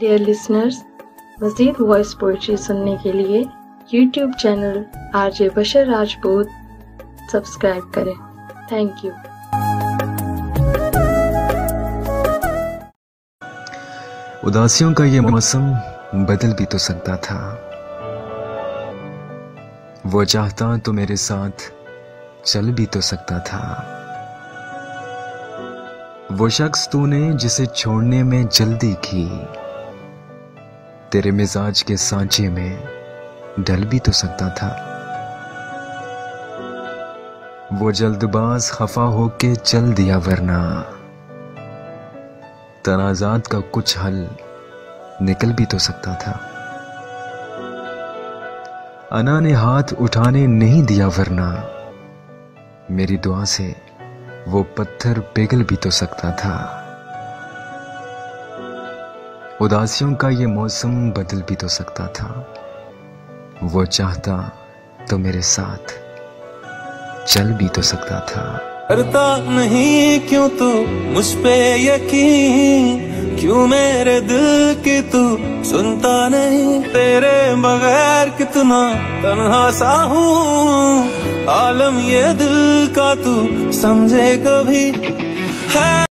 Dear listeners, मज़ीद voice poetry सुनने के लिए YouTube channel RJ Bashar Rajput subscribe करें। Thank you. उदासियों का ये मौसम बदल भी तो सकता था। वो चाहता तो मेरे साथ चल भी तो सकता था। वो शख्स तूने जिसे छोड़ने में जल्दी की, तेरे मिजाज के सांचे में डल भी तो सकता था। वो जल्दबाज खफा होके चल दिया, वरना तनाजात का कुछ हल निकल भी तो सकता था। अना ने हाथ उठाने नहीं दिया, वरना मेरी दुआ से वो पत्थर पिघल भी तो सकता था। उदासियों का ये मौसम बदल भी तो सकता था। वो चाहता तो मेरे साथ चल भी तो सकता था। करता नहीं क्यों तू मुझ पे यकीन, क्यों मेरे दिल की तू सुनता नहीं। तेरे बगैर कितना तन्हा सा हूँ, आलम ये दिल का तू समझे कभी है।